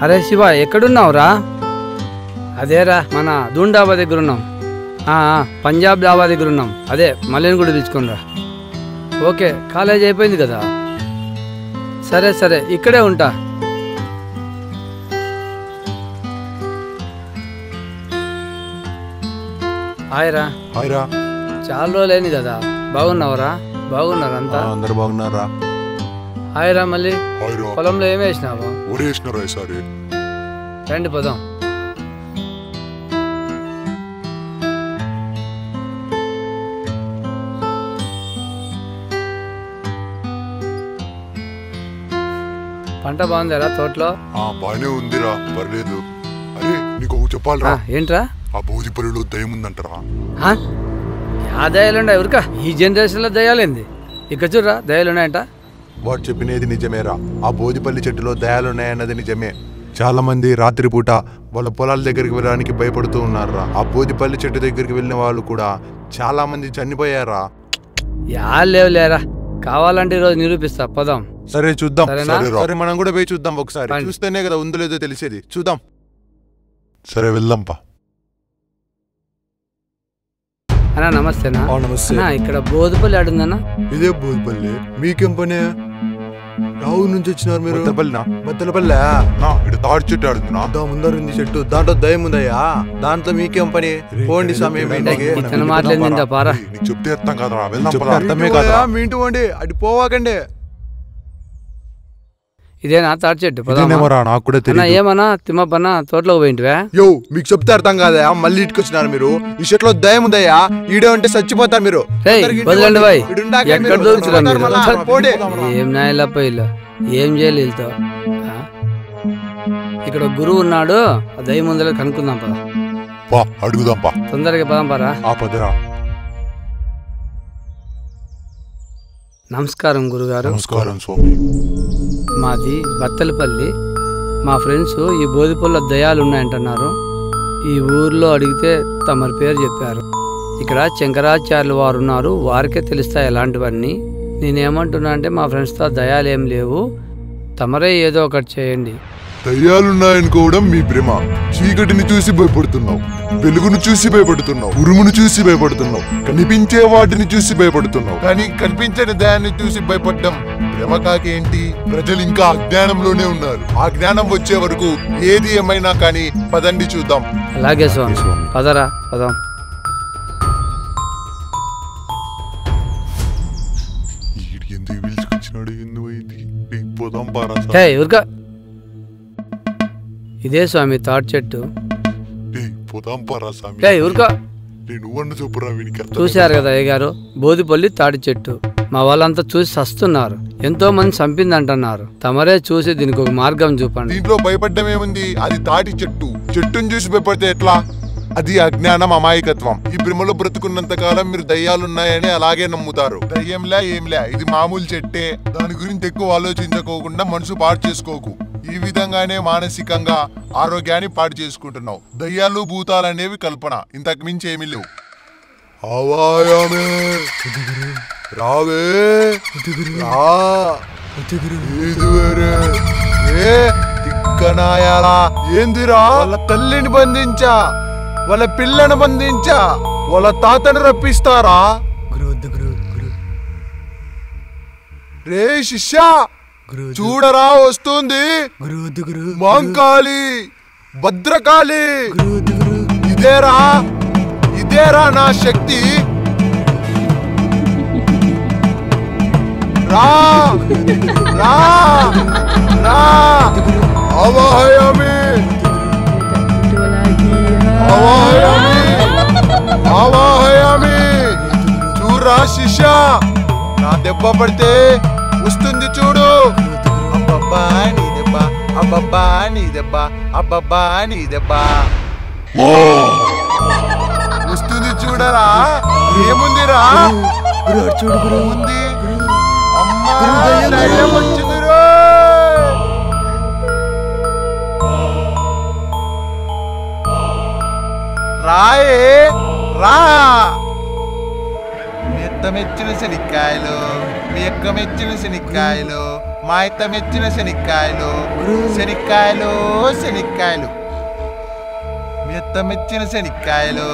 అరే శివ ఎక్కడున్నావురా? అదేరా మన దూన్ డాబా దగ్గర ఉన్నాం. పంజాబ్ డాబా దగ్గర ఉన్నాం. అదే మళ్ళీ కూడా పిలుచుకునిరా. ఓకే, కాలేజ్ అయిపోయింది కదా? సరే సరే, ఇక్కడే ఉంటా. హాయ్రా. హాయ్రా. చాలా రోజులైంది కదా, బాగున్నావరా? బాగున్నారా అంతా? అందరు బాగున్నారా? హాయ్రా. మళ్ళీ పొలంలో ఏమి వేసినావు? రండి పోదాం. పంట బాగుందిరా తోటలో? బాగానే ఉందిరా, పర్లేదు. అరే నీకు చెప్పాలరా. ఏంట్రా? ఆ బోధిపల్లిలో దయ్యం ఉందంటరా. ఆ దయాలుండే ఎవరికా? ఈ జనరేషన్ లో దయాలేంది? ఇక్కడ చూడరా, దయాలున్నాయంట. వాడు చెప్పినది నిజమేరా. ఆ బోధిపల్లి చెట్టులో దయాలున్నాయన్నది నిజమే. చాలా మంది రాత్రిపూట వాళ్ళ పొలాల దగ్గరికి వెళ్ళడానికి భయపడుతూ ఉన్నారా. ఆ బోధిపల్లి చెట్టు దగ్గరికి వెళ్ళిన వాళ్ళు కూడా చాలా మంది చనిపోయారా. లేరా, కావాలంటే ఈరోజు నిరూపిస్తా, పదాం. సరే చూద్దాం. సరే మనం కూడా పోయి చూద్దాం ఒకసారి. చూస్తేనే కదా ఉందో లేదో తెలిసేది. చూద్దాం. సరే వెళ్దాంపా. అన్నా నమస్తేనా? నమస్తే. ఇక్కడ బోధిపల్లి ఆడుందన్నా? ఇదే బోధిపల్లి. మీకేం పని? రావు నుంచి వచ్చినారు మీరు? బత్తలపల్లె. ఇటు తాడి చెట్టు ఆడుతున్నా. ముందర ఉంది చెట్టు, దాంట్లో దయ్యం ఉందయ్యా. దాంట్లో మీకేం పని? పోండి సమయం చెప్తే అర్థం కాదా? అర్థమే కాదా? మీ ఇంటి పోండి, అటు పోవాకండి. ఇదేనా తాడి చెట్టు? నాకు కూడా తెలియదు. ఏమన్నా తిమ్మప్పన్నా తోటలోకి పోయింటివా? యో మీకు చెప్తే అర్థం కాదా? మళ్ళీ ఇటుకొచ్చినారు మీరు. ఈ చెట్లో దయ్యం ఉందయ్యా. ఈడే ఉంటే చచ్చిపోతారు మీరు. ఏం నాయలప్ప ఇల్లు, ఏం చేయాలి వీళ్ళతో? ఇక్కడ గురువు ఉన్నాడు, ఆ దయ్యం ముందర కనుక్కుందాం పద. అడుగుదాం పా. తొందరగా పదాం పరా. పదరా. నమస్కారం గురుగారు. నమస్కారం స్వామి. మాది బత్తలపల్లి. మా ఫ్రెండ్స్ ఈ బోధిపల్లిలో దయాలు ఉన్నాయంటున్నారు. ఈ ఊర్లో అడిగితే తమరి పేరు చెప్పారు. ఇక్కడ శంకరాచార్యులు వారు ఉన్నారు, వారికే తెలుస్తాయి ఎలాంటివన్నీ. నేనేమంటున్నా అంటే మా ఫ్రెండ్స్తో దయాలు ఏం లేవు, తమరే ఏదో ఒకటి చేయండి. దయ్యాలున్నాయనుకోవడం మీ భ్రమ. చీకటిని చూసి భయపడుతున్నావు, వెలుగును చూసి భయపడుతున్నావు, ఉరుమును చూసి భయపడుతున్నావు, కనిపించే వాటిని చూసి భయపడుతున్నావు. కానీ కనిపించని దయాన్ని చూసి భయపడ్డం భ్రమ కాకేంటి? ప్రజలు ఇంకా అజ్ఞానంలోనే ఉన్నారు. ఆ జ్ఞానం వచ్చే వరకు ఏది ఏమైనా కానీ పదండి చూద్దాం. అలాగే స్వామి, పదరా పదం. ఎందుకు పిలుచుకొచ్చినాడు? ఎందుకు పోదాం పారా. ఊరికా ఇదే స్వామి తాటి చెట్టు. చూశారు కదా అయ్యగారు, బోధిపల్లి తాటి చెట్టు. మా వాళ్ళంతా చూసి సస్తున్నారు, ఎంతో మంది చంపిందంటున్నారు. తమరే చూసి దీనికి ఒక మార్గం చూపండి. దీంట్లో భయపడ్డం ఏముంది? అది తాటి చెట్టు. చెట్టును చూసి భయపడితే ఎట్లా? అది అజ్ఞానం, అమాయకత్వం. ఈ భ్రమలో బ్రతుకున్నంత కాలం మీరు దయ్యాలున్నాయని అలాగే నమ్ముతారు. దయ్యంలే ఏంలే, ఇది మామూలు చెట్టే. దాని గురించి ఎక్కువ ఆలోచించుకోకుండా మనసు పాడు చేసుకోకు. ఈ విధంగానే మానసికంగా ఆరోగ్యాన్ని పాడు చేసుకుంటున్నావు. దయ్యాలు భూతాలనేవి కల్పన, ఇంతకు మించి ఏమీ లేవు. రావే తిక్కనాయాలా? ఏందిరా? వాళ్ళ తల్లిని బంధించా, వాళ్ళ పిల్లను బంధించా, వాళ్ళ తాతను రప్పిస్తారా? రే శిష్య, చూడరా వస్తుంది మాంకాళి, భద్రకాళి. ఇదేరా ఇదేరా నా శక్తి. రా రా రా. అవాహయామి అవాహయామి అవాహయామి. చూడరా శిష్య, నా దెబ్బ పడితే వస్తుంది చూడు. అబ్బబ్బా నీ దెబ్బ, అబ్బబ్బా నీ దెబ్బ, అబ్బబ్బా నీ దెబ్బ వస్తుంది చూడరా. ఏముందిరా? చూడు ఉంది. అమ్మా దయ్యం వచ్చింది. రాయే రా. మెత్త మెచ్చిన శనిక్కాయలు, మీ యొక్క మెచ్చిన శనిక్కాయలు, మా ఇత్త మెచ్చిన శనిక్కాయలు శనిక్కాయలు శనిక్కాయలు మీ అత్త మెచ్చిన శనిక్కాయలు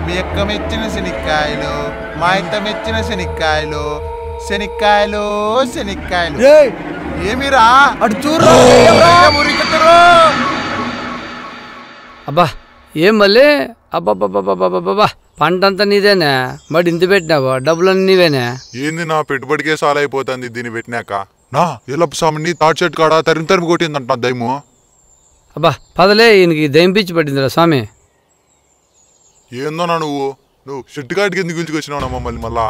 మీ అక్క మెచ్చిన శనిక్కాయలు మా ఇత్త మెచ్చిన శనిక్కాయలు శనిక్కాయలు శనిక్కాయలు ఏమిరా అటు చూడు అబ్బా ఏం మళ్ళీ అబ్బాబ్బాబ్బాబ్బాబ్బా పంటంతా నీదేనా మరి ఇంత పెట్టినావు డబ్బులన్నీ నీవేనా ఏంది నా పెట్టుబడికే సాల్ అయిపోతుంది దీన్ని పెట్టినాక నా ఎల్లప్ప స్వామిని తాటి చెట్టు కాడ తరిమి తరిమి కొట్టిందంట దయము అబ్బా పదలే ఈయనకి దయ్యం పిచ్చి పట్టిందిరా స్వామి ఏందో నువ్వు చెట్టు కాటికి ఎందుకు పిలుచుకొచ్చినావు మమ్మల్ని మళ్ళా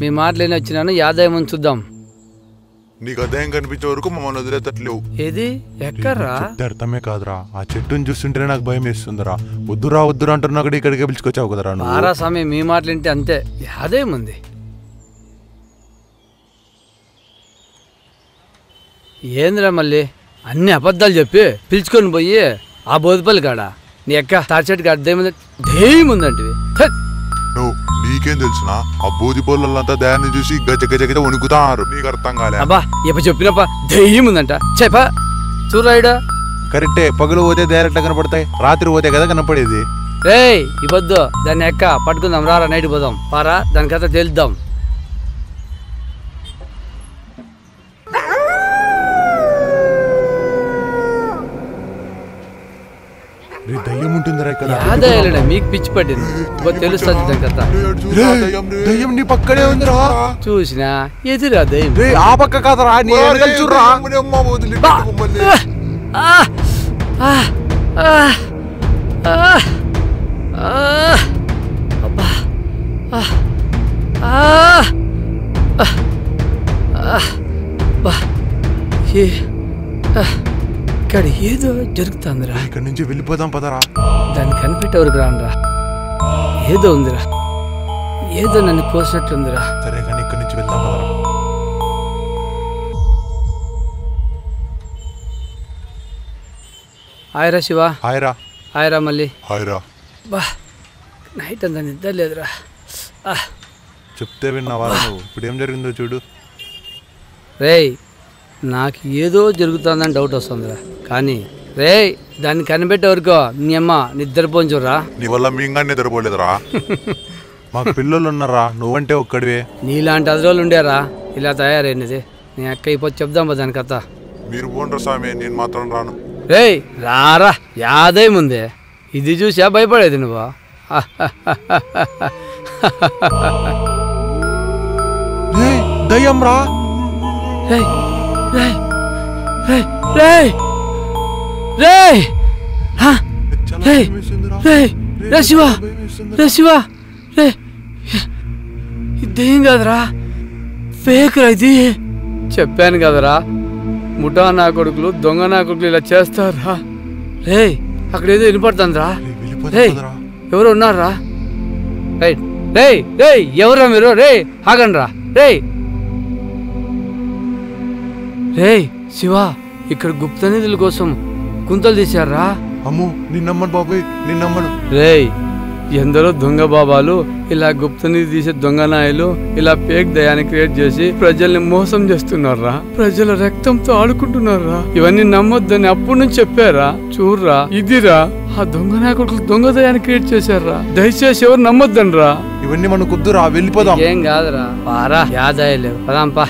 మీ మాటలేని వచ్చినాను యాదయం చూద్దాం నీకు అదయం కనిపించే వరకు మమ్మల్ని వదిలేతట్లేవు ఏది ఎక్కడ్రా అర్థమే కాదురా ఆ చెట్టుని చూస్తుంటేనే నాకు భయం వేస్తుందిరా వద్దురా వద్దురా అంటున్నా కూడా ఇక్కడికే పిలుచుకొచ్చావు కదరా ఆరా స్వామి మీ మాటలింటే అంతే యాదయం ఉంది ఏందిరా మళ్ళీ అన్ని అబద్ధాలు చెప్పి పిలుచుకొని పోయి ఆ బోధిపల్లి కాడ నీ ఎక్క తాడిచెట్టు కాడ దెయ్యం ఉందంటివి నువ్వు నీకేం తెలుసునా ఆ బోధి పొలంతా దాన్ని చూసి గజ గజ గజ వణుకుతారు నీకు అర్థం కాలే అబ్బా ఎప్పుడు చెప్పినప్ప దెయ్యం ఉందంట చెప్పా చూరాయిడా కరెక్టే పగలు పోతే డైరెక్ట్ కనపడతాయి రాత్రి పోతే కదా కనపడేది రేయ్ ఇవ్వద్దు దాన్ని ఎక్క పట్టుకుందాం రారా నైట్ పోదాం పారా దాని కథ తేలుద్దాం దయ్యం ఉంటుందిరా ఇక్కడ యాదయ్యలే మీకు పిచ్చి పట్టింది తెలుస్తుంది దాని కథ దయ్యం నీ పక్కనే ఉందిరా చూసినా ఎదురా దయ్యం ఆ పక్క కాదరా నీ వెనకాల చూడరా ఇక్కడ ఏదో జరుగుతుందిరా ఇక్కడ నుంచి వెళ్ళిపోదాం పదరా దాన్ని కనిపెట్టేవరకు రానరా ఏదో ఉందిరా ఏదో నన్ను కోసినట్లుందిరా సరే కానీ ఇక్కడ నుంచి వెళ్దాం పదరా హాయ్రా శివ హాయ్రా హాయ్రా మళ్ళీ హాయ్రా బా నైట్ అంతా నిద్ర లేదురా చెప్తే విన్నావా నువ్వు ఇప్పుడు ఏం జరిగిందో చూడు రేయ్ నాకు ఏదో జరుగుతుందని డౌట్ వస్తుందిరా కానీ రేయ్ దాన్ని కనిపెట్టే వరకు నీ అమ్మ నిద్రపోంచురా నీ వల్ల మేము నిద్రపోలేదురా మాకు పిల్లలు ఉన్నారా నువ్వంటే ఒక్కడివే నీలాంటి అదరోళ్ళు ఉండేరా ఇలా తయారైనది నీ అక్క ఇప్పుడు చెప్దాం దాని కథ మీరు పోండ్రా స్వామి నేను మాత్రం రాను రేయ్ రారా యాదయం ఉంది ఇది చూసా భయపడేది నువ్వు దయ్యం రా రేయ్ రేయ్ రేయ్ రేయ్ రేయ్ రేయ్ రేయ్ రే శివ రే శివ రే ఇదేం కాదురా ఫేక్ రా ఇది చెప్పాను కదరా ముఠా నా కొడుకులు దొంగ నా కొడుకులు ఇలా చేస్తారా రేయ్ అక్కడ ఏదో వినపడుతుందిరా రేయ్ ఎవరు ఉన్నారా రైట్ రేయ్ రేయ్ ఎవరా మీరు రేయ్ ఆగండి రా రేయ్ రేయ్ శివ ఇక్కడ గుప్త నిధుల కోసం కుంతలు తీశారా అమ్ము నిన్నమ్మను బాబాయ్ నిన్నమ్మను రేయ్ ఎందరో దొంగ బాబాలు ఇలా గుప్త నిధి తీసే దొంగ నాయలు ఇలా ఫేక్ దయాన్ని క్రియేట్ చేసి ప్రజల్ని మోసం చేస్తున్నారా ప్రజల రక్తంతో ఆడుకుంటున్నారా ఇవన్నీ నమ్మొద్దని అప్పుడు నుంచి చెప్పారా చూడరా ఇదిరా ఆ దొంగ నాయకులు దొంగ దయాన్ని క్రియేట్ చేశారా దయచేసి ఎవరు నమ్మొద్దని రా ఇవన్నీ మనకు వద్దురా వెళ్ళిపోదాం ఏం కాదురా పారా యాదయ్యలేవు పదాంపా